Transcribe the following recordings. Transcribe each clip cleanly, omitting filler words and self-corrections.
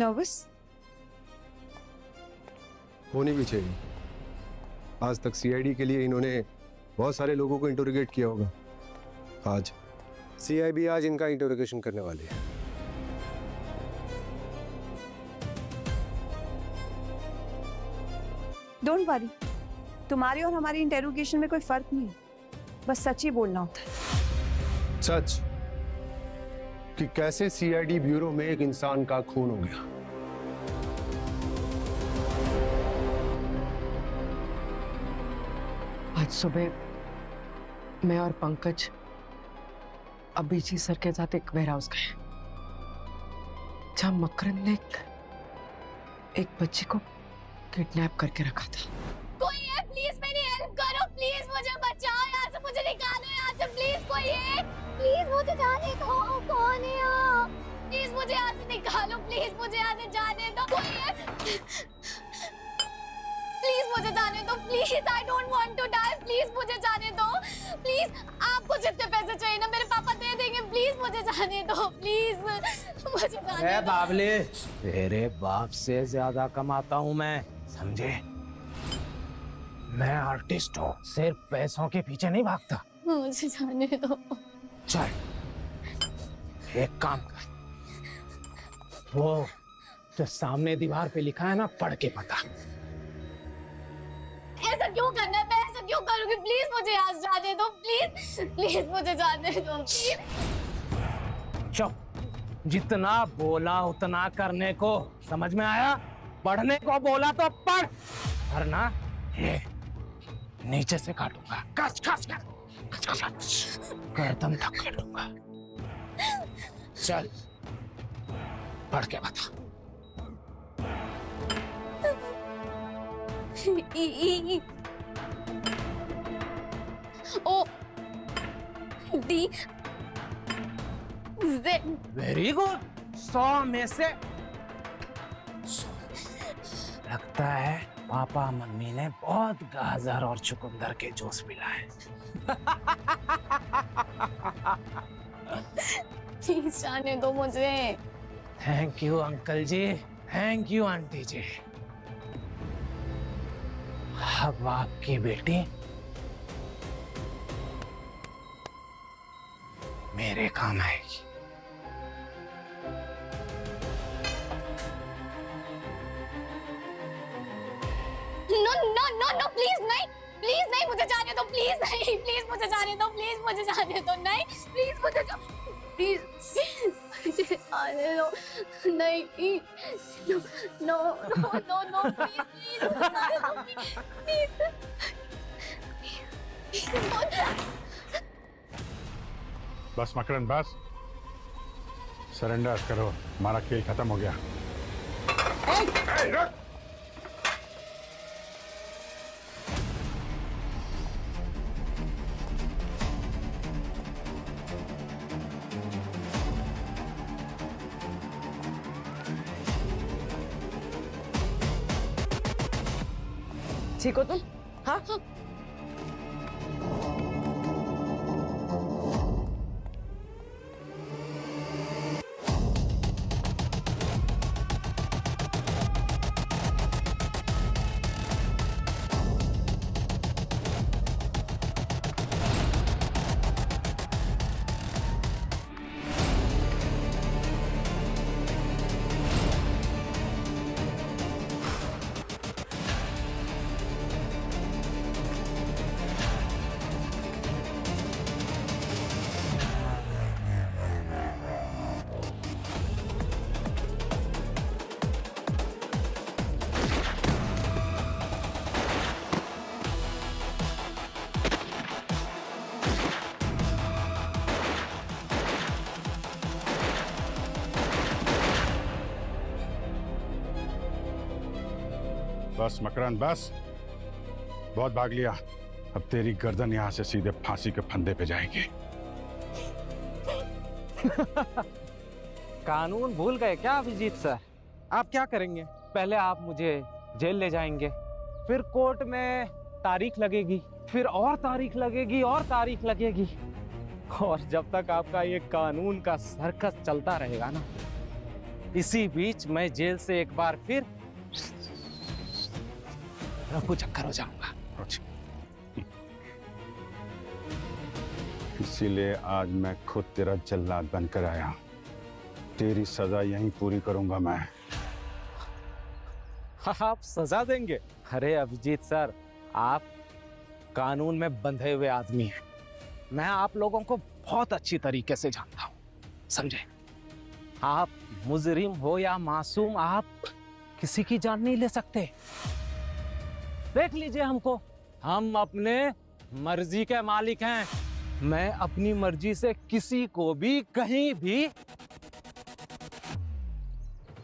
Nervous? होनी भी चाहिए। आज तक सीआईडी के लिए इन्होंने बहुत सारे लोगों को इंटरोगेट किया होगा। आज सीआईबी आज इनका इंटरोगेशन करने वाली है। डोंट वरी, तुम्हारे और हमारी इंटेरोगेशन में कोई फर्क नहीं है, बस सच ही बोलना होता है। सच कि कैसे सीआईडी ब्यूरो में एक इंसान का खून हो गया। आज सुबह मैं और पंकज अभिजीत सर के साथ एक वेयर हाउस गए जहां मकरंद ने एक बच्ची को किडनैप करके रखा था। कोई है, प्लीज मेरी हेल्प करो, प्लीज मुझे बचाओ यहाँ से, मुझे निकालो यहाँ से, प्लीज कोई है, प्लीज मुझे जाने दो, कौन है यहाँ? प्लीज मुझे यहाँ से निकालो, प्लीज मुझे यहाँ से जाने दो, कोई है? प्लीज मुझे जाने दो, please, I don't want to die, please मुझे जाने दो, प्लीज। आपको जितने पैसे चाहिए ना मेरे पापा दे देंगे, प्लीज मुझे जाने दो, प्लीज मुझे जाने दो। बाबले, तेरे बाप से ज्यादा कमाता हूँ मैं, समझे? मैं आर्टिस्ट हूँ, सिर्फ पैसों के पीछे नहीं भागता। मुझे जाने दो। चल एक काम कर, वो जो सामने दीवार पे लिखा है ना, पढ़ के बता। ऐसा क्यों करना है? मैं ऐसा क्यों करूँगी? प्लीज मुझे यहाँ से जाने दो, प्लीज प्लीज मुझे जाने दो, प्लीज। चुप, जितना बोला उतना करने को, समझ में आया? पढ़ने को बोला तो पढ़, वरना ये नीचे से काटूंगा, कस कस कर गर्दन तक काटूंगा। चल पढ़ के बता। E O D Z. Very good, 100 में से 100। लगता है पापा मम्मी ने बहुत गाजर और चुकंदर के जूस पिलाए। प्लीज जाने दो मुझे। Thank you uncle ji, thank you aunty ji. अब आपकी बेटी मेरे काम आएगी। No no no no, please नहीं, प्लीज नहीं, मुझे जाने दो, प्लीज नहीं, प्लीज मुझे जाने दो, प्लीज मुझे जाने दो, नहीं, प्लीज मुझे प्लीज मुझे जाने दो, नहीं, no no no no, please please मुझे जाने दो, प्लीज। बस मकरंद बस, सरेंडर करो, हमारा खेल खत्म हो गया। ठीक हो तुम? हाँ? बस मकरंद बस, बहुत भाग लिया। अब तेरी गर्दन यहां से सीधे फांसी के फंदे पे जाएगी। कानून भूल गए क्या अभिजीत सर? आप क्या करेंगे? पहले आप मुझे जेल ले जाएंगे, फिर कोर्ट में तारीख लगेगी, फिर और तारीख लगेगी और तारीख लगेगी, और जब तक आपका ये कानून का सर्कस चलता रहेगा ना, इसी बीच मैं जेल से एक बार फिर रफू चक्कर हो जाऊंगा। इसीलिए आज मैं खुद तेरा जल्लाद बनकर आया। तेरी सजा यहीं पूरी करूंगा मैं। आप सजा देंगे? अरे अभिजीत सर, आप कानून में बंधे हुए आदमी हैं। मैं आप लोगों को बहुत अच्छी तरीके से जानता हूं, समझे? आप मुजरिम हो या मासूम, आप किसी की जान नहीं ले सकते। देख लीजिए हमको, हम अपने मर्जी के मालिक हैं। मैं अपनी मर्जी से किसी को भी कहीं भी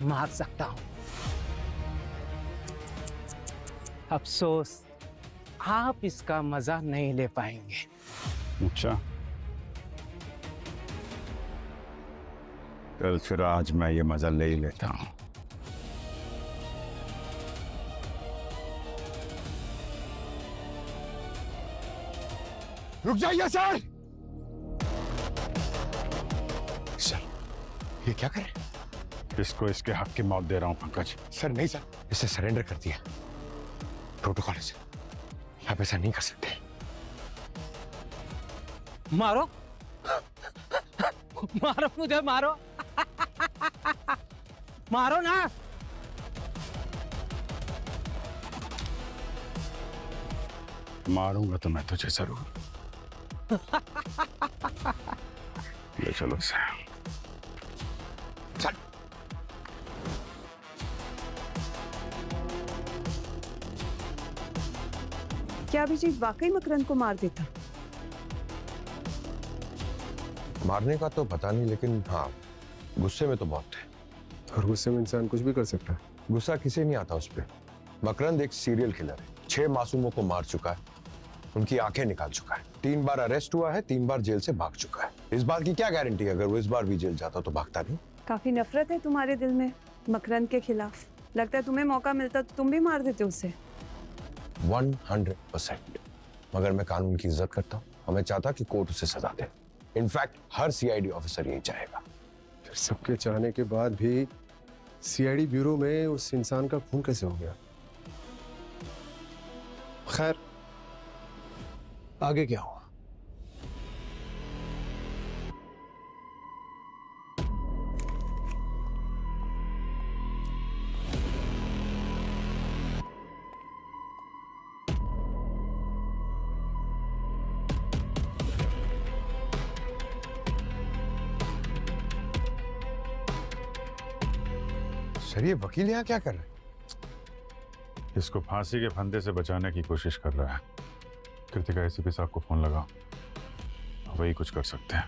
मार सकता हूं। अफसोस आप इसका मजा नहीं ले पाएंगे। अच्छा, कल फिर आज मैं ये मजा ले ही लेता हूं। रुक जाइए सर। सर, ये क्या कर रहे हैं? इसको इसके हक की मौत दे रहा हूं पंकज। सर नहीं सर, इसे सरेंडर कर दिया। प्रोटोकॉल है सर, आप ऐसा नहीं कर सकते। मारो मारो मुझे, मारो मारो ना। मारूंगा तो मैं तुझे जरूर। ले चलो इसे। चल। क्या अभिजीत वाकई मकरंद को मार देता? मारने का तो पता नहीं, लेकिन हाँ, गुस्से में तो बहुत थे। और गुस्से में इंसान कुछ भी कर सकता है। गुस्सा किसे नहीं आता उस पर। मकरंद एक सीरियल किलर है, 6 मासूमों को मार चुका है, उनकी आंखें निकाल चुका है, 3 बार अरेस्ट हुआ है, 3 बार जेल से भाग चुका है। इस बात की क्या गारंटी है अगर वो इस बार भी जेल जाता तो भागता नहीं? काफी नफरत है तुम्हारे दिल में मकरंद के खिलाफ। लगता है तुम्हें मौका मिलता तो तुम भी मार देते उसे। 100%। मगर मैं कानून की इज्जत करता हूँ और मैं चाहता कि कोर्ट उसे सजा दे। इनफैक्ट हर सीआईडी ऑफिसर यही चाहेगा। फिर सबके चाहने के बाद भी सीआईडी ब्यूरो में उस इंसान का खून कैसे हो गया? खैर, आगे क्या हुआ? सर, ये वकील यहाँ क्या कर रहे हैं? इसको फांसी के फंदे से बचाने की कोशिश कर रहा है। कृतिका एसीपी साहब को फोन लगाओ, वही कुछ कर सकते हैं।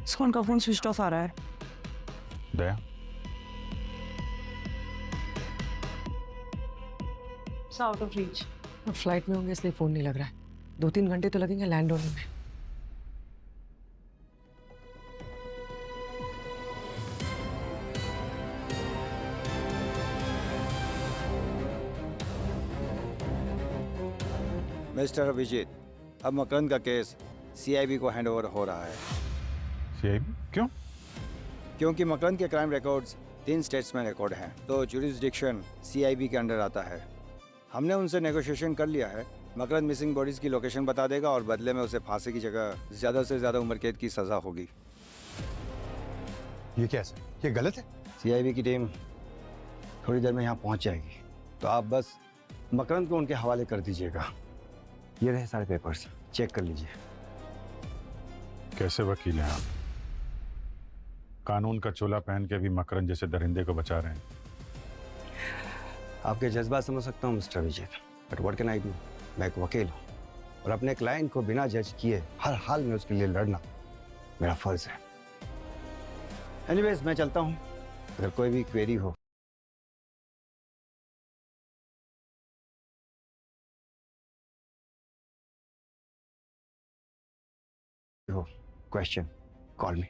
इसका उनका फोन स्विच ऑफ आ रहा है। दया, आउट ऑफ रीच। अब फ्लाइट में होंगे इसलिए फोन नहीं लग रहा है। 2-3 घंटे तो लगेंगे लैंड होने में। मिस्टर अभिजीत, अब मकरंद का केस सीआईबी को हैंडओवर हो रहा है। सीआईबी क्यों? क्योंकि मकरंद के क्राइम रिकॉर्ड्स 3 स्टेट्स में रिकॉर्ड हैं, तो जुरिस्डिक्शन सीआईबी के अंडर आता है। हमने उनसे नेगोशिएशन कर लिया है। मकरंद मिसिंग बॉडीज की लोकेशन बता देगा और बदले में उसे फांसी की जगह ज़्यादा से ज़्यादा उम्र कैद की सज़ा होगी। ये क्या सर? ये गलत है। सीआईबी की टीम थोड़ी देर में यहाँ पहुँच जाएगी, तो आप बस मकरंद को उनके हवाले कर दीजिएगा। ये रहे सारे पेपर्स, चेक कर लीजिए। कैसे वकील हैं आप? कानून का चोला पहन के भी मकरंद जैसे दरिंदे को बचा रहे हैं। आपके जज्बात समझ सकता हूँ mister Abhijit, but what can I do? मैं एक वकील हूँ और अपने क्लाइंट को बिना जज किए हर हाल में उसके लिए लड़ना मेरा फर्ज है। एनीवेज, मैं चलता हूँ। अगर कोई भी क्वेरी हो क्वेश्चन, कॉल मी।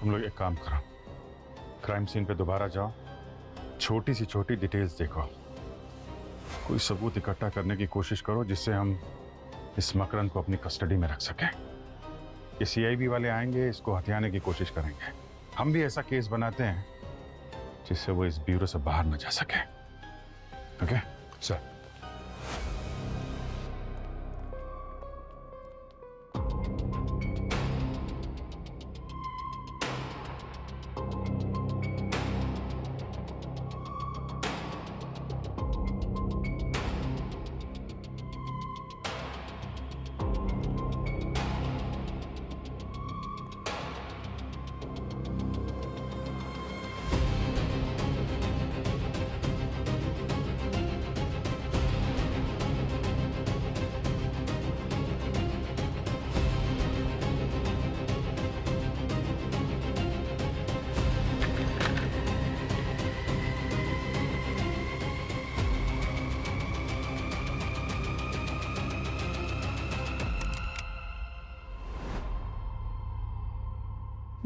तुम लोग एक काम करो, क्राइम सीन पे दोबारा जाओ, छोटी सी छोटी डिटेल्स देखो, कोई सबूत इकट्ठा करने की कोशिश करो जिससे हम इस मकरंद को अपनी कस्टडी में रख सकें। ये सीआईबी वाले आएंगे, इसको हथियाने की कोशिश करेंगे। हम भी ऐसा केस बनाते हैं जिससे वो इस ब्यूरो से बाहर न जा सके। Okay sir.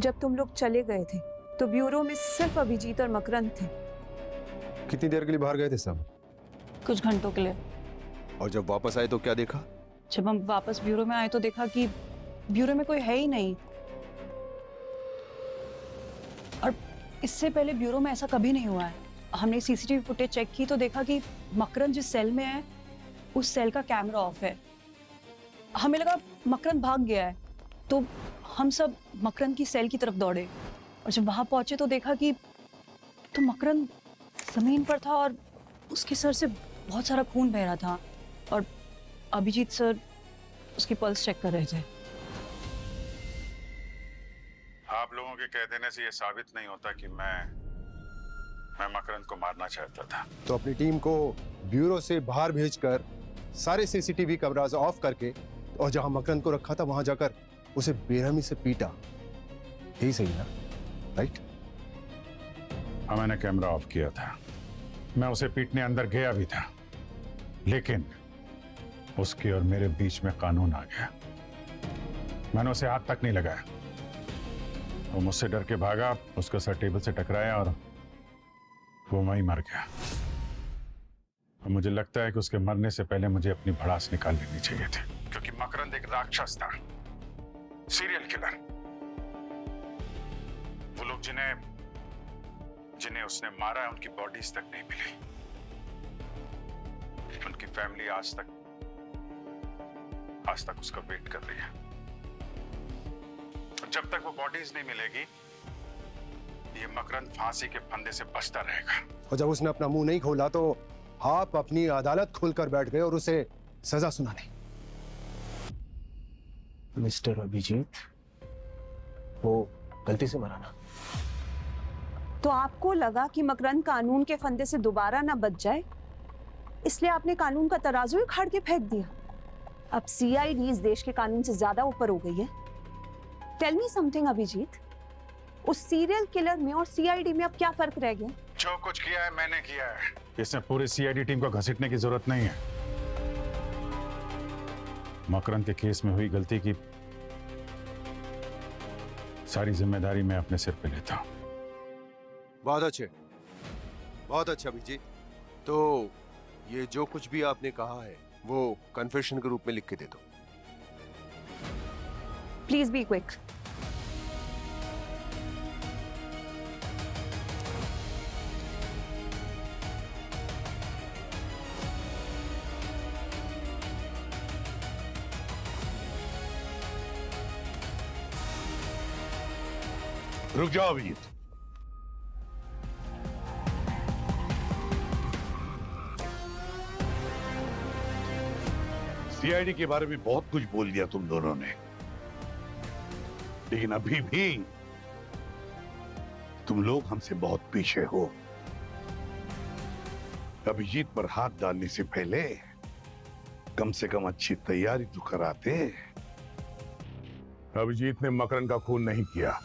जब तुम लोग चले गए थे तो ब्यूरो में सिर्फ अभिजीत और मकरंद थे। कितनी देर के लिए बाहर गए थे सब? कुछ घंटों के लिए। और जब वापस आए तो क्या देखा? जब हम वापस ब्यूरो में आए तो देखा कि ब्यूरो में कोई है ही नहीं। और इससे पहले ब्यूरो में ऐसा कभी नहीं हुआ है। हमने सीसीटीवी फुटेज चेक की तो देखा कि मकरंद जिस सेल में है उस सेल का कैमरा ऑफ है। हमें लगा मकरंद भाग गया है तो हम सब मकरंद की सेल की तरफ दौड़े और जब वहां पहुंचे तो देखा कि तो मकरंद जमीन पर था और उसके सर से बहुत सारा खून बह रहा था और अभिजीत सर उसकी पल्स चेक कर रहे थे। आप लोगों के कह देने से ये साबित नहीं होता कि मैं मकरंद को मारना चाहता था। तो अपनी टीम को ब्यूरो से बाहर भेजकर सारे सीसीटीवी कैमरास ऑफ करके और जहां मकरंद को रखा था वहां जाकर उसे बेरहमी से पीटा, यही सही ना? राइट? हाँ, मैंने कैमरा ऑफ किया था। मैं उसे पीटने अंदर गया भी था, लेकिन उसके और मेरे बीच में कानून आ गया। मैंने उसे हाथ तक नहीं लगाया। वो मुझसे डर के भागा, उसका सर टेबल से टकराया और वो वहीं मर गया। और मुझे लगता है कि उसके मरने से पहले मुझे अपनी भड़ास निकाल लेनी चाहिए थी, क्योंकि मकरंद एक राक्षस था, सीरियल किलर। वो लोग जिन्हें उसने मारा है उनकी बॉडीज तक नहीं मिली। उनकी फैमिली आज तक उसका वेट कर रही है। जब तक वो बॉडीज नहीं मिलेगी ये मकरंद फांसी के फंदे से बचता रहेगा। और जब उसने अपना मुंह नहीं खोला तो आप अपनी अदालत खोलकर बैठ गए और उसे सजा सुनाने। मिस्टर अभिजीत, वो गलती से मरा ना। तो आपको लगा कि मकरंद कानून के फंदे से दोबारा ना बच जाए, इसलिए आपने कानून का तराजू ही उखाड़ के फेंक दिया। अब सीआईडी इस देश के कानून से ज्यादा ऊपर हो गई है। टेल मी समथिंग अभिजीत, उस सीरियल किलर में और सीआईडी में अब क्या फर्क रह गया? जो कुछ किया है मैंने किया है। इसमें पूरी सीआईडी टीम को घसीटने की जरूरत नहीं है। मकरंद के केस में हुई गलती की सारी जिम्मेदारी मैं अपने सिर पे लेता हूं। बहुत अच्छे अभिजीत। तो ये जो कुछ भी आपने कहा है वो कन्फेशन के रूप में लिख के दे दो। Please be quick. रुक जाओ अभिजीत। सीआईडी के बारे में बहुत कुछ बोल दिया तुम दोनों ने, लेकिन अभी भी तुम लोग हमसे बहुत पीछे हो। अभिजीत पर हाथ डालने से पहले कम से कम अच्छी तैयारी तो कराते। अभिजीत ने मकरंद का खून नहीं किया।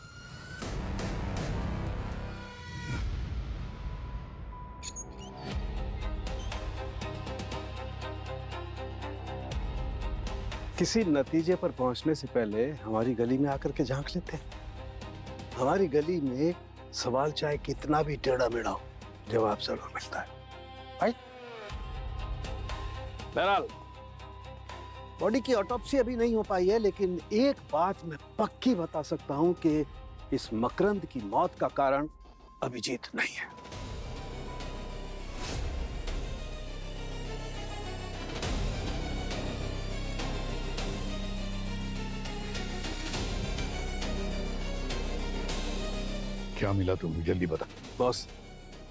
किसी नतीजे पर पहुंचने से पहले हमारी गली में आकर के झांक लेते। हमारी गली में सवाल चाहे कितना भी टेढ़ा मेढ़ा हो, जवाब जरूर मिलता है। बहरहाल बॉडी की ऑटोप्सी अभी नहीं हो पाई है, लेकिन एक बात मैं पक्की बता सकता हूं कि इस मकरंद की मौत का कारण अभिजीत नहीं है। क्या मिला तुम्हें, जल्दी बता। बॉस,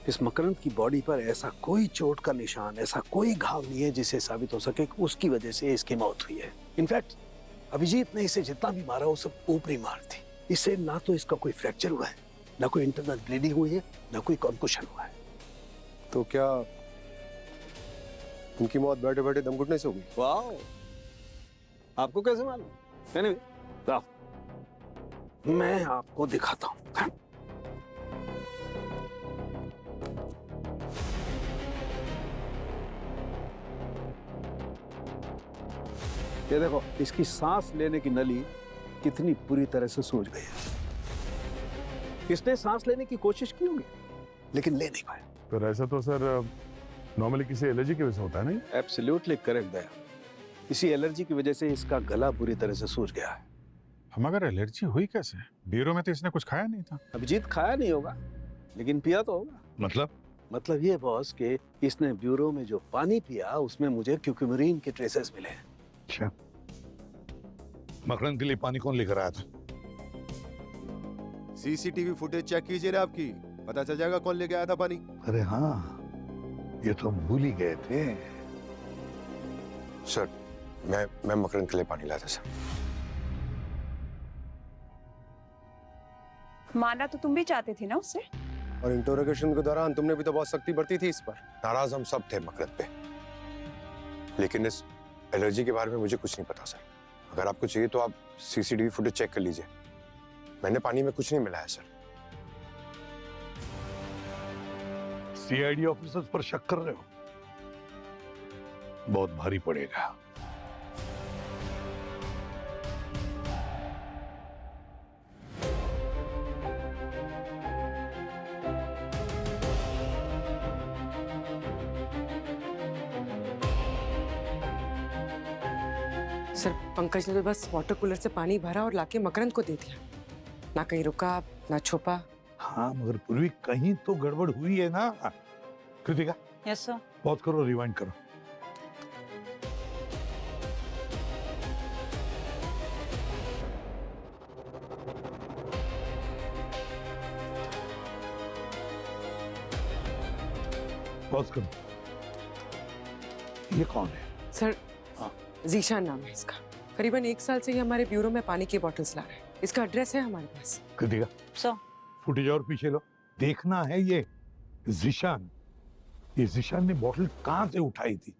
इस मकरंद की बॉडी पर ऐसा कोई चोट का निशान, ऐसा कोई घाव नहीं है जिससे साबित हो सके कि उसकी वजह से इसकी मौत हुई है। इनफैक्ट अभिजीत ने इसे जितना भी मारा वो सब ऊपरी मार थी। इससे ना तो इसका कोई फ्रैक्चर हुआ है, ना कोई इंटरनल ब्लीडिंग हुई है, ना कोई कॉन्कुशन हुआ है। तो क्या उनकी मौत बैठे बैठे दम घुटने से हो गई? वाह, आपको कैसे मालूम? Anyway, मैं आपको दिखाता हूँ। ये देखो, इसकी सांस लेने की नली कितनी बुरी तरह से सूज गई है। इसने सांस लेने की कोशिश की होगी, लेकिन ले नहीं पाया। पर ऐसा तो सर नॉर्मली किसी एलर्जी की वजह से होता है नहीं? एब्सोल्युटली करेक्ट दया। इसी एलर्जी की वजह से इसका गला बुरी तरह से सूज गया है। हम अगर एलर्जी हुई कैसे? ब्यूरो में तो इसने कुछ खाया नहीं था। अभिजीत खाया नहीं होगा, लेकिन पिया तो होगा। मतलब ये बॉस कि इसने ब्यूरो में जो पानी पिया उसमें मुझे क्यूक्यूमरीन के ट्रेसेस मिले हैं। अच्छा, मकरंद के लिए पानी कौन लेकर आया था? सीसीटीवी फुटेज चेक कीजिए रे आपकी, पता चल जाएगा कौन लेके आया था पानी। अरे हाँ, ये तो हम भूल ही गए थे। सर, मैं मकरंद के लिए पानी लाया था सर। माना तो तुम भी चाहते थे ना उससे? और इंटरोगेशन के दौरान तुमने भी तो बहुत सख्ती बरती थी इस पर। नाराज हम सब थे मकरंद पे, लेकिन इस एलर्जी के बारे में मुझे कुछ नहीं पता सर। अगर आपको चाहिए तो आप सीसीटीवी फुटेज चेक कर लीजिए। मैंने पानी में कुछ नहीं मिलाया सर। सीआईडी ऑफिसर्स पर शक कर रहे हो? बहुत भारी पड़ेगा। सर, पंकज ने तो बस वाटर कूलर से पानी भरा और लाके मकरंद को दे दिया। ना कहीं रुका, ना छुपा। हाँ, मगर पूर्वी कहीं तो गड़बड़ हुई है ना। Kritika, yes sir. पॉज करो, रिवाइंड करो। पॉज करो। ये कौन है? सर, जीशान नाम है इसका। करीबन 1 साल से ये हमारे ब्यूरो में पानी की बॉटल्स ला रहा है। इसका एड्रेस है हमारे पास। कृतिका, सर। फुटेज और पीछे लो। देखना है ये जीशान। ये जीशान ने बॉटल कहां से उठाई थी?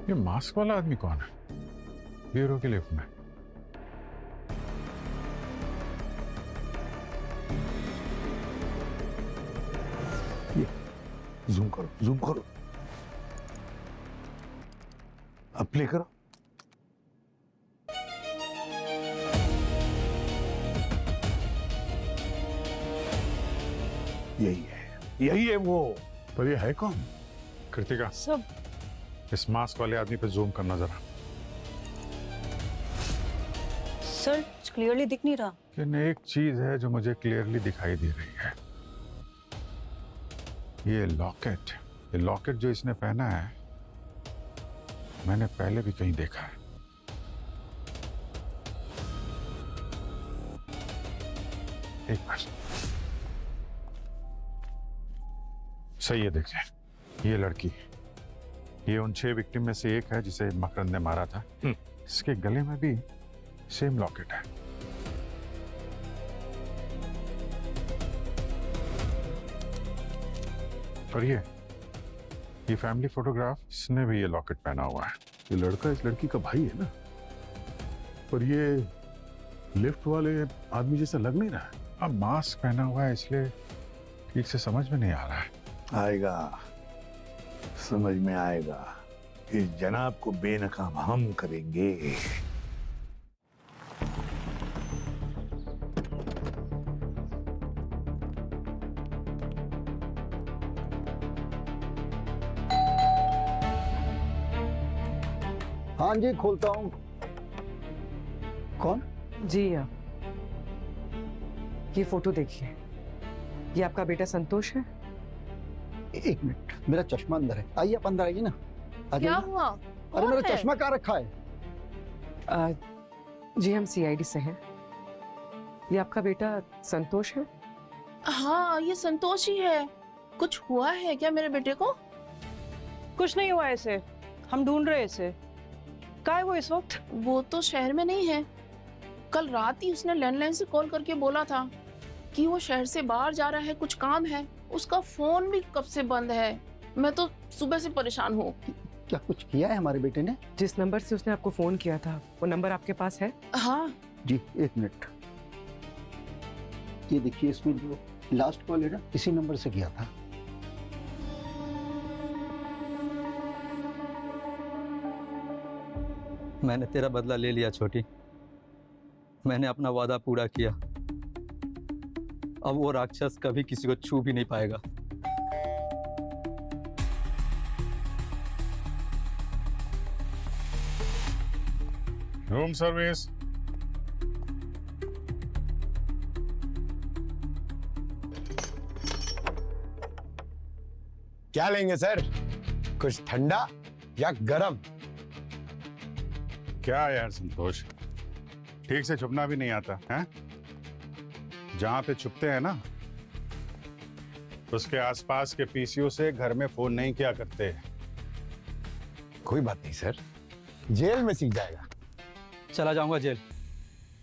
ये मास्क वाला आदमी कौन है? ब्यूरो के लिफ्ट में। ये जूम करो, जूम करो। अब प्ले करो। यही है वो। पर ये है कौन? कृतिका, सब इस मास्क वाले आदमी पे जूम करना जरा। सर, क्लियरली दिख नहीं रहा। लेकिन एक चीज है जो मुझे क्लियरली दिखाई दे रही है। ये लॉकेट जो इसने पहना है, मैंने पहले भी कहीं देखा है। एक मिनट, सही है, देखिए ये लड़की, ये उन 6 विक्टिम में से एक है जिसे मकरंद ने मारा था। इसके गले में भी सेम लॉकेट है। और ये फैमिली फोटोग्राफ, इसने भी ये लॉकेट पहना हुआ है। ये लड़का इस लड़की का भाई है ना, पर ये लिफ्ट वाले आदमी जैसा लग नहीं रहा है। अब मास्क पहना हुआ है इसलिए ठीक से समझ में नहीं आ रहा है। आएगा, समझ में आएगा। इस जनाब को बेनकाब हम करेंगे। हाँ जी, खोलता हूँ। कौन? जी हाँ, ये फोटो देखिए, ये आपका बेटा संतोष है। एक मिनट, मेरा चश्मा अंदर है। आइए आप अंदर आइए ना। क्या हुआ? अरे मेरा चश्मा कहाँ रखा है? जी हम सीआईडी से हैं। ये आपका बेटा संतोष है? हाँ, ये संतोष ही है। कुछ हुआ है क्या मेरे बेटे को? कुछ नहीं हुआ ऐसे, हम ढूंढ रहे इसे। कहाँ है वो इस वक्त? वो तो शहर में नहीं है। कल रात ही उसने लैंडलाइन से कॉल करके बोला था कि वो शहर से बाहर जा रहा है, कुछ काम है। उसका फोन भी कब से बंद है। मैं तो सुबह से परेशान हूँ। क्या कुछ किया है हमारे बेटे ने? जिस नंबर से उसने आपको फोन किया था, वो नंबर आपके पास है? हाँ जी, एक मिनट। ये देखिए, इसमें जो लास्ट कॉल है ना, इसी नंबर से किया था। मैंने तेरा बदला ले लिया छोटी, मैंने अपना वादा पूरा किया। अब वो राक्षस कभी किसी को छू भी नहीं पाएगा। Room service. क्या लेंगे सर? कुछ ठंडा या गरम? क्या यार संतोष, ठीक से छुपना भी नहीं आता है? जहां पे छुपते हैं ना, उसके आसपास के पीसीओ से घर में फोन नहीं किया करते। कोई बात नहीं सर, जेल में सीख जाएगा। चला जाऊंगा जेल,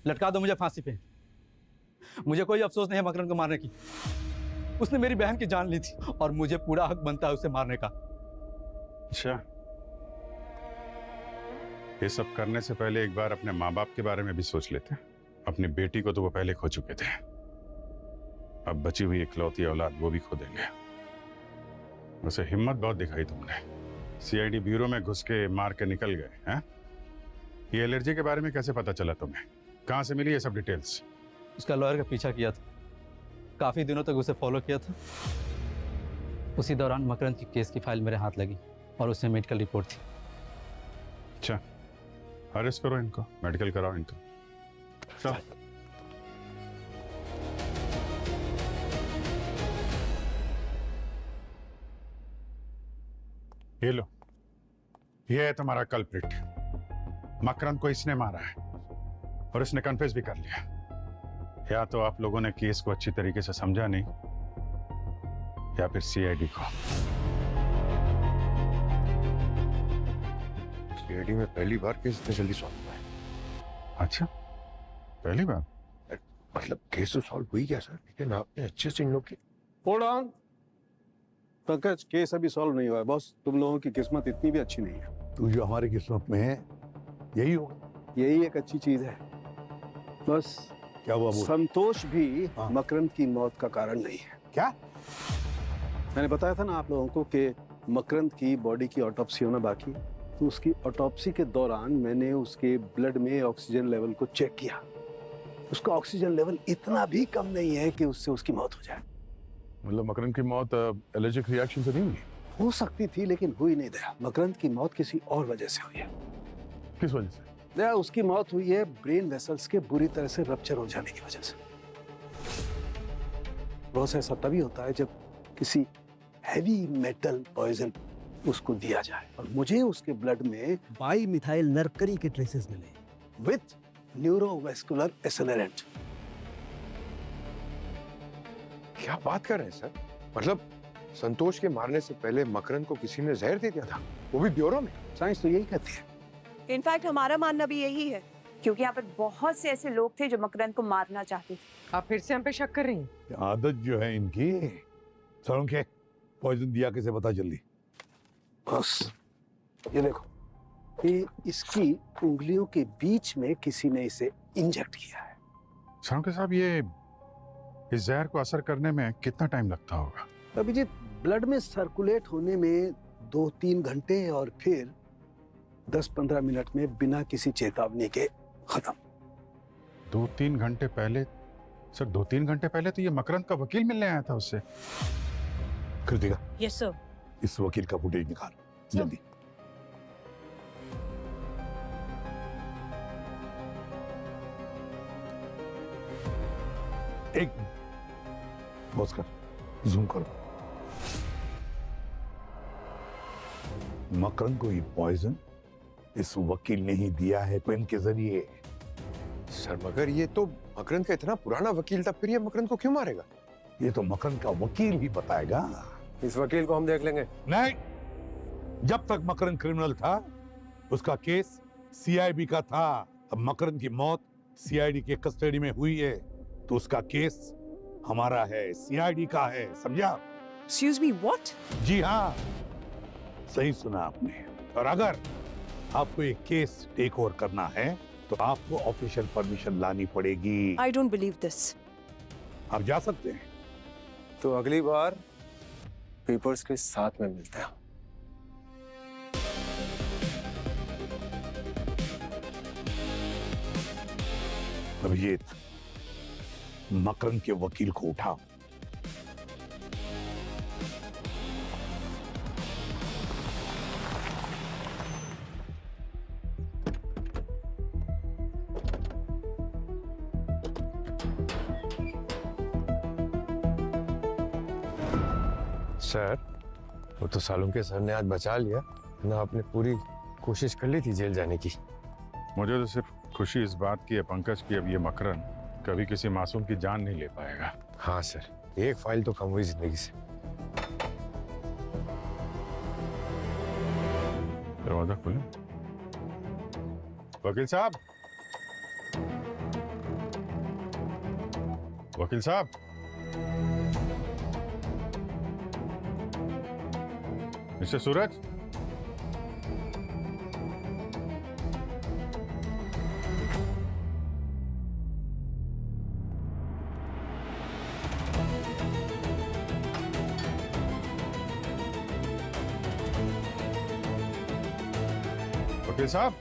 लटका दो मुझे फांसी पे। मुझे कोई अफसोस नहीं है मकरन को मारने की। उसने मेरी बहन की जान ली थी और मुझे पूरा हक बनता है उसे मारने का। अच्छा, ये सब करने से पहले एक बार अपने माँ बाप के बारे में भी सोच लेते। अपनी बेटी को तो वो पहले खो चुके थे, अब बची हुई इकलौती औलाद वो भी खो देंगे। वैसे हिम्मत बहुत दिखाई तुमने, सीआईडी ब्यूरो में घुस के मार के निकल गए हैं। ये एलर्जी के बारे में कैसे पता चला तुम्हें? कहाँ से मिली ये सब डिटेल्स? उसका लॉयर का पीछा किया था, काफी दिनों तक उसे फॉलो किया था। उसी दौरान मकरंद की केस की फाइल मेरे हाथ लगी और उसमें मेडिकल रिपोर्ट थी। अच्छा, अरेस्ट करो इनको, मेडिकल कराओ इनको। चलो। ये लो, ये है तुम्हारा कल्प्रिट। मकरंद को इसने मारा है और इसने कन्फेस भी कर लिया। या तो आप लोगों ने केस को अच्छी तरीके से समझा नहीं, या फिर सीआईडी को। सीआईडी में पहली बार केस इतने जल्दी सॉल्व हुआ है। अच्छा, पहली बार? मतलब केस तो सॉल्व हुई गया सर, लेकिन आपने अच्छे से इन लोग की। होल्ड ऑन पंकज, केस अभी सॉल्व नहीं हुआ है बॉस। तुम लोगों की किस्मत इतनी भी अच्छी नहीं है। तू जो हमारी किस्मत में है यही होगा। यही एक अच्छी चीज है बस। क्या हुआ? संतोष भी हाँ। मकरंद की मौत का कारण नहीं है। क्या? मैंने बताया था ना आप लोगों को कि मकरंद की बॉडी की ऑटोप्सी होना बाकी। तो उसकी ऑटोप्सी के दौरान मैंने उसके ब्लड में ऑक्सीजन लेवल को चेक किया। उसका ऑक्सीजन लेवल इतना भी कम नहीं है कि उससे उसकी मौत हो जाए। मतलब मकरंद की मौत एलर्जिक रिएक्शन से नहीं हुई? हो सकती थी लेकिन हुई नहीं। दया, मकरंद की मौत किसी और वजह से हुई है। किस वजह से? दया, उसकी मौत हुई है ब्रेन वेसल्स के बुरी तरह से रप्चर हो जाने की वजह से। बहुत ऐसा तभी होता है जब किसी हैवी मेटल पॉइजन उसको दिया जाए। और मुझे उसके ब्लड में बाई मिथाइल नरकरी के ट्रेसेस मिले विथ न्यूरोवेस्कुलर एक्सेलरेंट। क्या बात कर रहे हैं सर? मतलब संतोष के मारने से पहले मकरंद को किसी ने जहर दे दिया था, वो भी ब्यूरो में? साइंस तो यही कहती है। इनफैक्ट हमारा मानना भी यही है, क्योंकि यहाँ पर बहुत से ऐसे लोग थे जो मकरंद को मारना चाहते थे। आप फिर से हम पे शक कर रही हैं? आदत जो है इनकी, सरों के पॉइजन दिया कैसे पता जल्दी? बस ये देखो, कि इसकी उंगलियों के बीच में किसी ने इसे इंजेक्ट किया है। सावंके साहब, ये इस जहर को असर करने में कितना टाइम लगता होगा? अभिजीत, ब्लड में सर्कुलेट होने में 2-3 घंटे और फिर 10-15 मिनट में बिना किसी चेतावनी के खत्म। 2-3 घंटे पहले? सर, 2-3 घंटे पहले तो ये मकरंद का वकील मिलने आया था उससे। Kritika, yes sir. इस वकील का फुटेज निकाल जल्दी। एक पॉज कर, जूम करो। मकरंद को ये पॉइजन इस वकील ने ही दिया है पेन के जरिए। सर, मगर ये तो मकरंद का इतना पुराना वकील था, फिर ये मकरंद को क्यों मारेगा? ये तो मकरंद का वकील ही बताएगा। इस वकील को हम देख लेंगे। नहीं, जब तक मकरंद क्रिमिनल था उसका केस सीआईबी का था। अब मकरंद की मौत सीआईडी के कस्टडी में हुई है तो उसका केस हमारा है, सीआईडी का है, समझा? Excuse me, what? जी हाँ, सही सुना आपने। और अगर आपको ये केस टेक ओवर करना है तो आपको ऑफिशियल परमिशन लानी पड़ेगी। I don't believe this. आप जा सकते हैं। तो अगली बार पेपर्स के साथ में मिलते हैं। अभिजीत, मकरंद के वकील को उठाओ। सर, वो तो सालुंके सर ने आज बचा लिया ना, आपने पूरी कोशिश कर ली थी जेल जाने की। मुझे तो सिर्फ खुशी इस बात की है पंकज की अब ये मकरंद कभी किसी मासूम की जान नहीं ले पाएगा। हाँ सर, एक फाइल तो कम हुई जिंदगी से। दरवाजा खोले। वकील साहब, वकील साहब, मिस्टर सूरज, वकील साहब,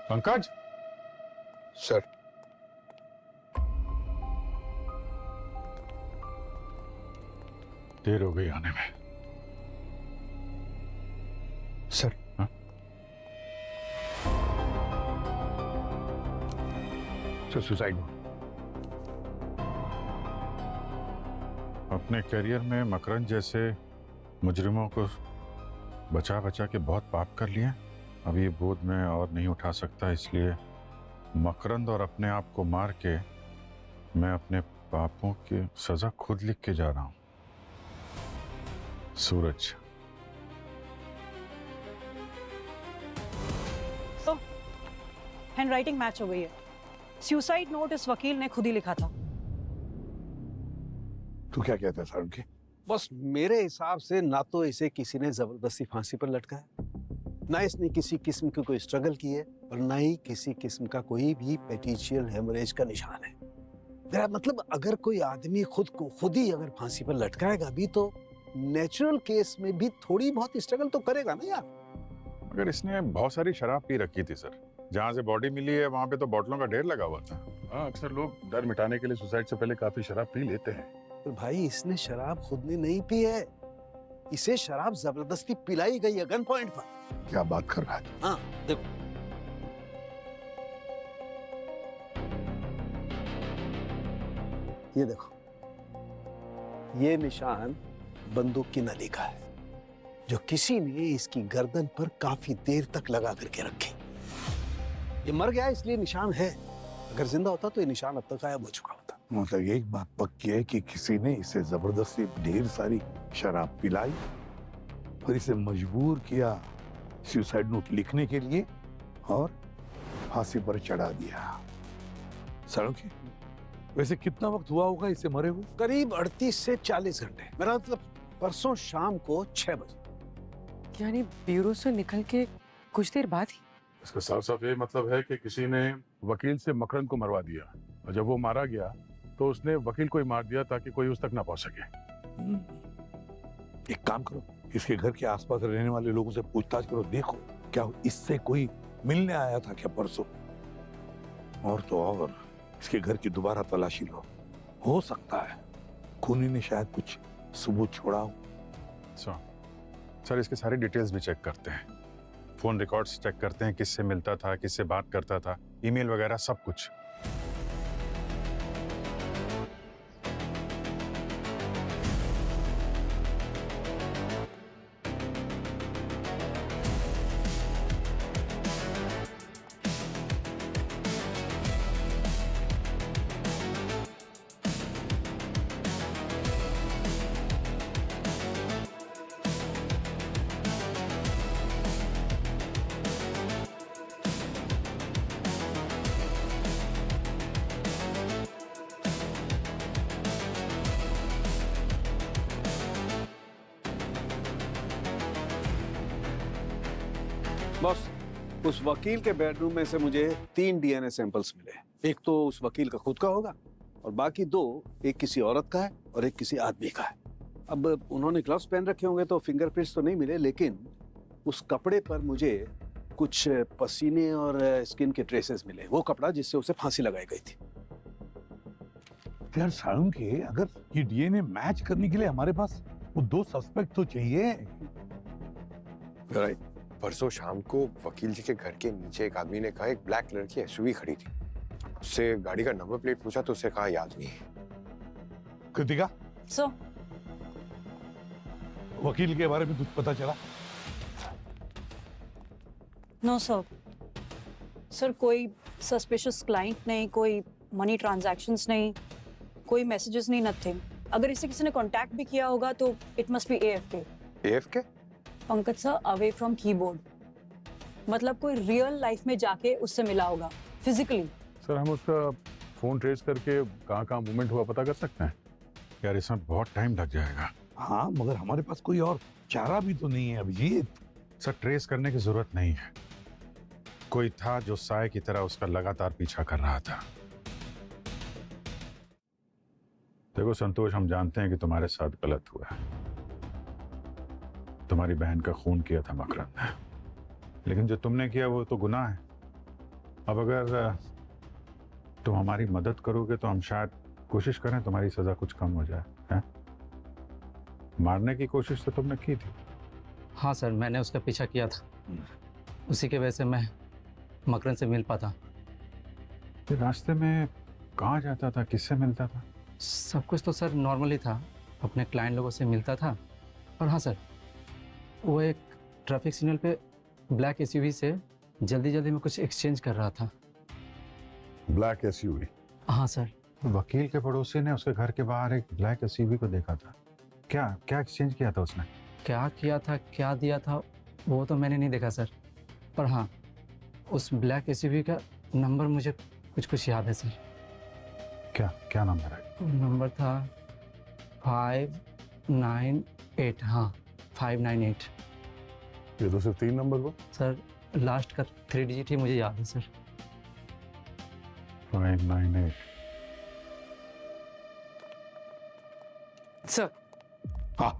पंकज। सर, देर हो गई आने में। सर, हाँ? Sir, suicide. अपने करियर में मकरंद जैसे मुजरिमों को बचा बचा के बहुत पाप कर लिए। अब ये बोझ मैं और नहीं उठा सकता, इसलिए मकरंद और अपने आप को मार के मैं अपने पापों की सजा खुद लिख के जा रहा हूं। सूरज, तो हैंडराइटिंग मैच हो गई है। सुसाइड नोट इस वकील ने खुद ही लिखा था। तू क्या कहता है सारुण के? बस मेरे हिसाब से ना तो इसे किसी ने जबरदस्ती फांसी पर लटकाया, ना इसने किसी किस्म की कोई स्ट्रगल की है, और ना ही किसी किस्म का कोई भी पेटिशियल हेमरेज का निशान है। मेरा मतलब, अगर कोई आदमी खुद को खुद ही अगर फांसी पर लटकाएगा भी तो नेचुरल केस में भी थोड़ी बहुत स्ट्रगल तो करेगा ना यार। अगर इसने बहुत सारी शराब पी रखी थी सर, जहाँ से बॉडी मिली है वहां पे तो बोतलों का ढेर लगा हुआ था। हाँ, अक्सर लोग डर मिटाने के लिए सुसाइड से पहले काफी शराब पी लेते हैं। तो भाई, इसने शराब खुद ने नहीं पी है, इसे शराब जबरदस्ती पिलाई गई है गन पॉइंट पर। क्या बात कर रहा है? हाँ देखो, ये देखो, ये निशान बंदूक की नली का है जो किसी ने इसकी गर्दन पर काफी देर तक लगा करके रखी। ये मर गया इसलिए निशान है, अगर जिंदा होता तो ये निशान अब तक गायब हो चुका होता। मतलब एक बात पक्की है कि किसी ने इसे जबरदस्ती ढेर सारी शराब पिलाई और इसे मजबूर किया सुसाइड नोट लिखने के लिए और फांसी पर चढ़ा दिया। सालुंके, वैसे कितना वक्त हुआ होगा इसे मरे हुए? करीब 38 से 40 घंटे, मेरा मतलब परसों शाम को 6 बजे। यानी ब्यूरो से निकल के कुछ देर बाद ही? इसका साफ साफ ये मतलब है कि किसी ने वकील से मकरंद को मरवा दिया, और जब वो मारा गया तो उसने वकील को ही मार दिया ताकि कोई उस तक ना पहुंच सके। एक काम करो, इसके घर के आसपास रहने वाले लोगों से पूछताछ करो, देखो क्या इससे कोई मिलने आया था क्या परसों। और तो और इसके घर की दोबारा तलाशी लो, हो सकता है खूनी ने शायद कुछ सबूत छोड़ा हो। सर इसके सारी डिटेल्स भी चेक करते हैं, फोन रिकॉर्ड्स चेक करते हैं, किससे मिलता था, किससे बात करता था, ईमेल वगैरह सब कुछ। बॉस, उस वकील के बेडरूम में से मुझे 3 डीएनए सैंपल्स मिले। एक तो उस वकील का खुद का होगा और बाकी 2 एक किसी औरत का है और एक किसी आदमी का है। अब उन्होंने ग्लव्स पहन रखे होंगे तो फिंगरप्रिंट्स तो नहीं मिले, लेकिन उस कपड़े पर मुझे कुछ पसीने और स्किन के ट्रेसेस मिले, वो कपड़ा जिससे उसे फांसी लगाई गई थी। यार सालुंके, अगर ये डीएनए मैच करने के लिए हमारे पास वो 2 सस्पेक्ट तो चाहिए। राइट। परसों शाम को वकील जी के घर के नीचे एक आदमी ने कहा एक ब्लैक कलर की एसयूवी खड़ी थी। उससे गाड़ी का नंबर प्लेट पूछा तो उसे कहा याद नहीं है। कृतिका, सर वकील के बारे में कुछ पता चला? नो सर, सर कोई सस्पिशियस क्लाइंट नहीं, कोई मनी ट्रांजैक्शंस नहीं, कोई मैसेजेस नहीं, नथिंग। अगर इसे किसी ने कांटेक्ट भी किया होगा तो it must be AFK। AFK? Pankaj sir, away from keyboard, मतलब कोई रियल लाइफ में जाके उससे मिला होगा फिजिकली। सर हम उसका फोन ट्रेस करके कहाँ मूवमेंट हुआ पता कर सकते हैं? यार इसमें बहुत टाइम लग जाएगा। हाँ, मगर हमारे पास कोई और चारा भी तो नहीं है अभिजीत। सर ट्रेस करने की जरूरत नहीं है, कोई था जो साय की तरह उसका लगातार पीछा कर रहा था। देखो संतोष, हम जानते हैं कि तुम्हारे साथ गलत हुआ है, तुम्हारी बहन का खून किया था मकरंद ने, लेकिन जो तुमने किया वो तो गुनाह है। अब अगर तुम हमारी मदद करोगे तो हम शायद कोशिश करें तुम्हारी सजा कुछ कम हो जाए। है? मारने की कोशिश तो तुमने की थी। हाँ सर, मैंने उसका पीछा किया था, उसी के वजह से मैं मकरंद से मिल पाता। फिर रास्ते में कहाँ जाता था, किससे मिलता था? सब कुछ तो सर नॉर्मल ही था, अपने क्लाइंट लोगों से मिलता था। और हाँ सर, वो एक ट्रैफिक सिग्नल पे ब्लैक एसयूवी से जल्दी में कुछ एक्सचेंज कर रहा था। Black SUV? हाँ सर। वकील के पड़ोसी ने उसके घर के बाहर एक ब्लैक एसयूवी को देखा था। क्या एक्सचेंज किया था उसने? क्या किया था, क्या दिया था, वो तो मैंने नहीं देखा सर, पर हाँ उस ब्लैक एसयूवी का नंबर मुझे कुछ याद है सर। क्या नंबर है? नंबर था 598। हाँ 598। ये तो सिर्फ 3 नंबर हुआ सर, लास्ट का 3 डिजिट ही मुझे याद है सर। 598। सर। हाँ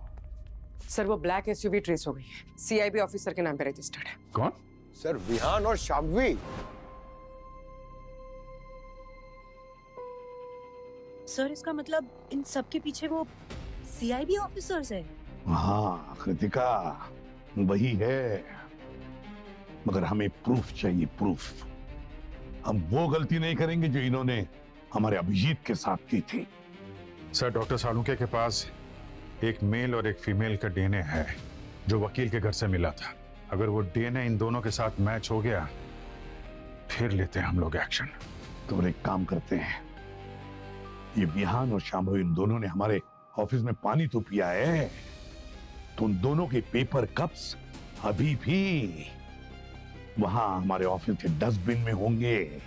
सर, वो ब्लैक एसयूवी ट्रेस हो गई है, CIB ऑफिसर के नाम पे रजिस्टर्ड है। कौन? सर विहान और शाम्वी। सर इसका मतलब इन सब के पीछे वो CIB ऑफिसर्स है? हाँ कृतिका, वही है, मगर हमें प्रूफ चाहिए, प्रूफ। हम वो गलती नहीं करेंगे जो इन्होंने हमारे अभिजीत के साथ की थी। सर डॉक्टर सालुंके के पास एक मेल और एक फीमेल का DNA है जो वकील के घर से मिला था। अगर वो DNA इन दोनों के साथ मैच हो गया फिर लेते हैं हम लोग एक्शन। तो एक काम करते हैं, ये विहान और शाम्भवी इन दोनों ने हमारे ऑफिस में पानी तो पिया है, तो उन दोनों के पेपर कप्स अभी भी वहां हमारे ऑफिस के डस्टबिन में होंगे।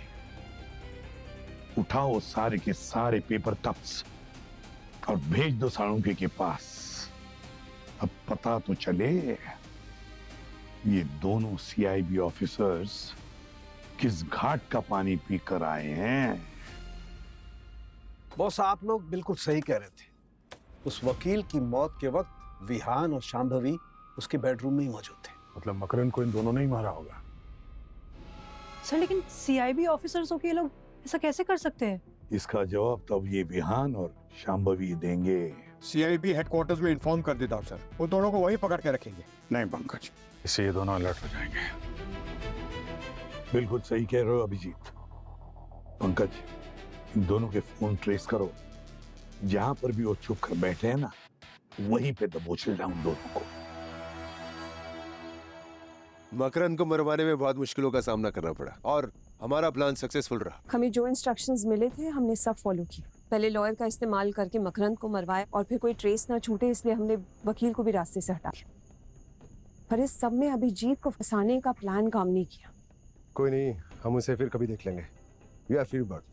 उठाओ सारे के सारे पेपर कप्स और भेज दो साळुंखे के पास। अब पता तो चले ये दोनों सीआईबी ऑफिसर्स किस घाट का पानी पीकर आए हैं। बॉस, आप लोग बिल्कुल सही कह रहे थे। उस वकील की मौत के वक्त विहान और शांभवी उसके बेडरूम में ही मौजूद थे। मतलब मकरंद को इन दोनों ने ही मारा होगा। सर लेकिन सीआईबी ऑफिसर्स होके ये लोग ऐसा कैसे कर सकते हैं? इसका जवाब तब ये विहान और शांभवी देंगे। सीआईबी हेडक्वार्टर्स में इन्फॉर्म कर देता हूं सर, वो दोनों को वहीं पकड़ के रखेंगे। नहीं पंकज, इससे ये दोनों अलर्ट हो जाएंगे। बिल्कुल सही कह रहे हो अभिजीत। पंकज, इन दोनों के फोन ट्रेस करो। जहां पर भी वो छुप कर बैठे हैं ना, वहीं पे दबोच लेना उन दोनों को। मकरंद को मरवाने में बहुत मुश्किलों का सामना करना पड़ा और हमारा प्लान सक्सेसफुल रहा। हमें जो इंस्ट्रक्शंस मिले थे हमने सब फॉलो किया। पहले लॉयर का इस्तेमाल करके मकरंद को मरवाया और फिर कोई ट्रेस ना छूटे इसलिए हमने वकील को भी रास्ते से हटा दिया। पर इस सब में अभिजीत को फंसाने का प्लान काम नहीं किया। कोई नहीं, हम उसे फिर कभी देख लेंगे। We are free bird.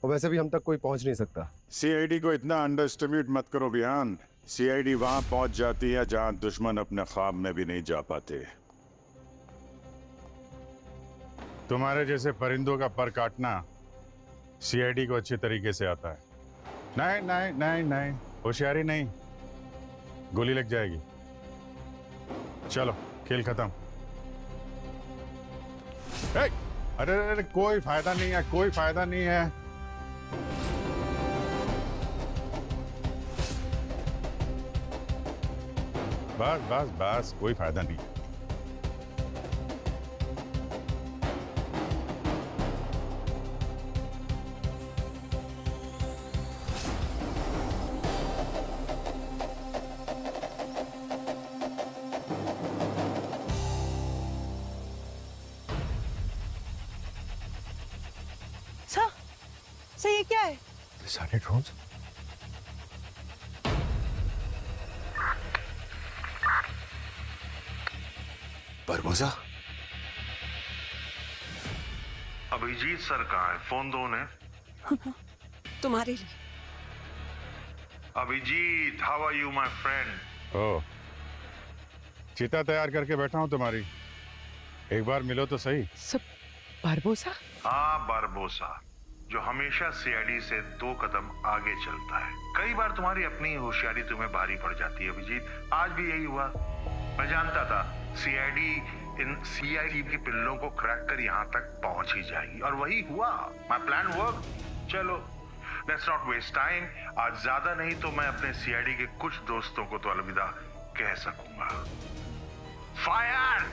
और वैसे भी हम तक कोई पहुंच नहीं सकता। सीआईडी को इतना अंडर एस्टिमेट मत करो बिहान। सीआईडी वहां पहुंच जाती है जहां दुश्मन अपने ख्वाब में भी नहीं जा पाते। तुम्हारे जैसे परिंदों का पर काटना सीआईडी को अच्छे तरीके से आता है। नहीं नहीं नहीं नहीं, होशियारी नहीं, गोली लग जाएगी। चलो खेल खत्म। अरे अरे, कोई फायदा नहीं है, कोई फायदा नहीं है। बस बस बस, कोई फायदा नहीं। सर ये क्या है? सारे ड्रोन्स। बरबोसा, अभिजीत सर कहाँ है? फोन दो उन्हें। तुम्हारे लिए। Abhijit, how are you my friend? Oh, चिता तैयार करके बैठा हूं तुम्हारी। एक बार मिलो तो सही। सब बारबोसा? हाँ, बारबोसा, जो हमेशा सीआईडी से 2 कदम आगे चलता है। कई बार तुम्हारी अपनी होशियारी तुम्हें भारी पड़ जाती है अभिजीत। आज भी यही हुआ। मैं जानता था सीआईडी इन सीआईडी की पिल्लों को क्रैक कर यहाँ तक पहुंच ही जाएगी, और वही हुआ। My plan work. चलो, लेट्स नॉट वेस्ट टाइम। आज ज्यादा नहीं तो मैं अपने सीआईडी के कुछ दोस्तों को तो अलविदा कह सकूंगा। फायर!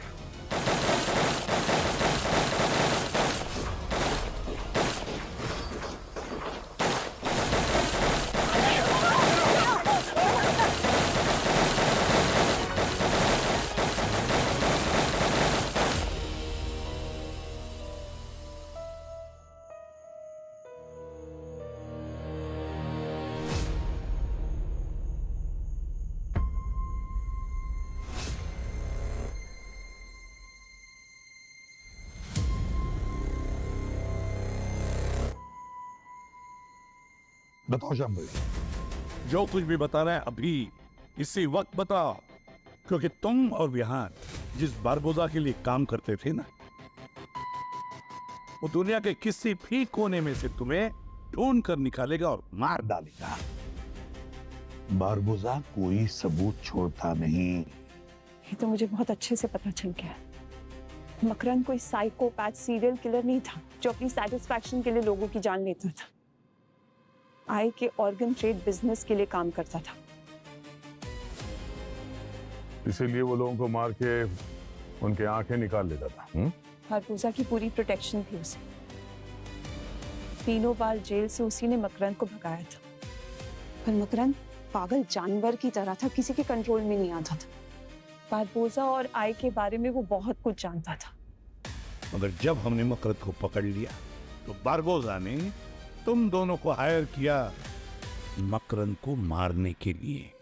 बताओ शांभवी, जो कुछ भी बता रहे हैं अभी इसी वक्त बताओ, क्योंकि तुम और विहान जिस बारबोसा के लिए काम करते थे ना, वो दुनिया के किसी भी कोने में से तुम्हें ढूंढ कर निकालेगा और मार डालेगा। बारबोसा कोई सबूत छोड़ता नहीं। ये तो मुझे बहुत अच्छे से पता चल गया। मकरंद कोई साइकोपैथ सीरियल किलर नहीं था जो अपनी सेटिस्फैक्शन के लिए लोगों की जान लेता था। आई के ऑर्गन ट्रेड बिजनेस के लिए काम करता था। इसीलिए वो लोगों को मार के उनके आंखें निकाल लेता था। बारबोसा की पूरी प्रोटेक्शन थी उसे। तीनों बार जेल से उसी ने मकरंद को भगाया था, पर मकरंद पागल जानवर की तरह था, किसी के कंट्रोल में नहीं आता था। बारबोसा और आई के बारे में वो बहुत कुछ जानता था। मगर जब हमने मकरंद को पकड़ लिया तो बारबोसा ने तुम दोनों को हायर किया मकरंद को मारने के लिए।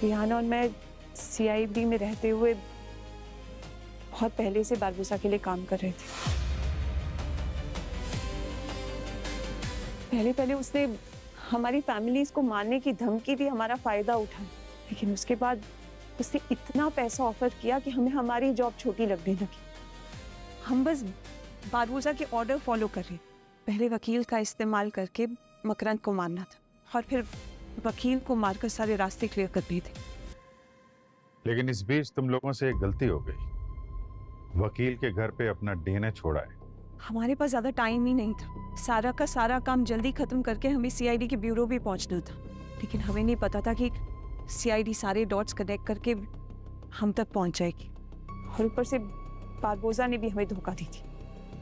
रिहाना और मैं सीआईडी में रहते हुए बहुत पहले से बारबोसा के लिए काम कर रहे थे। पहले पहले उसने हमारी फैमिलीज को मारने की धमकी दी, हमारा फायदा उठाया, लेकिन उसके बाद उसने इतना पैसा ऑफर किया कि हमें हमारी जॉब छोटी लगने लगी। हम बस बारबोसा के ऑर्डर फॉलो कर रहे। पहले वकील का इस्तेमाल करके मकरंद को मारना था और फिर वकील को मारकर सारे रास्ते क्लियर कर दिए थे। लेकिन इस बीच तुम लोगों से एक गलती हो गई, वकील के घर पे अपना डीएनए छोड़ा है। हमारे पास ज्यादा टाइम ही नहीं था। सारा का सारा काम जल्दी खत्म करके हमें सीआईडी के ब्यूरो भी पहुंचना था, लेकिन हमें नहीं पता था कि सीआईडी सारे डॉट्स कनेक्ट करके हम तक पहुंच जाएगी। और ऊपर से बारबोसा ने भी हमें धोखा दी थी।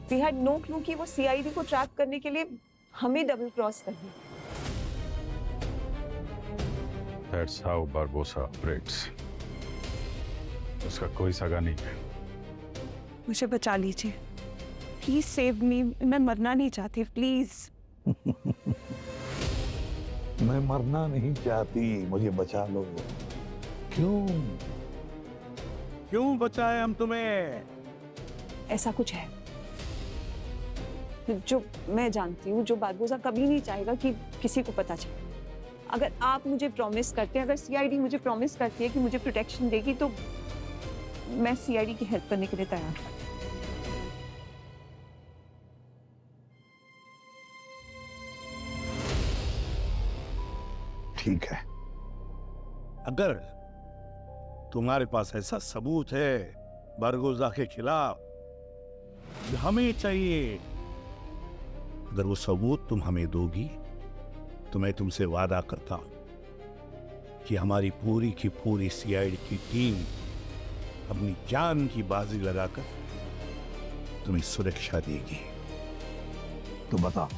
वी हैड नो क्लू कि वो सीआईडी को ट्रैप करने के लिए हमें डबल क्रॉस कर दिया। That's how Barbosa operates. उसका कोई सगा नहीं है। मुझे बचा लीजिए, प्लीज सेव मी। मैं मरना नहीं चाहती, प्लीज। मैं मरना नहीं चाहती, मुझे बचा लो। क्यों क्यों बचाए हम तुम्हें? ऐसा कुछ है जो मैं जानती हूँ, जो बारबोसा कभी नहीं चाहेगा कि किसी को पता चले। अगर आप मुझे प्रॉमिस करते हैं, अगर सीआईडी मुझे प्रॉमिस करती है कि मुझे प्रोटेक्शन देगी, तो मैं सीआईडी की हेल्प करने के लिए तैयार हूँ। ठीक है, अगर तुम्हारे पास ऐसा सबूत है बारबोसा के खिलाफ जो हमें चाहिए, अगर वो सबूत तुम हमें दोगी तो मैं तुमसे वादा करता हूं कि हमारी पूरी की पूरी सीआईडी की टीम अपनी जान की बाजी लगाकर तुम्हें सुरक्षा देगी। तो बताओ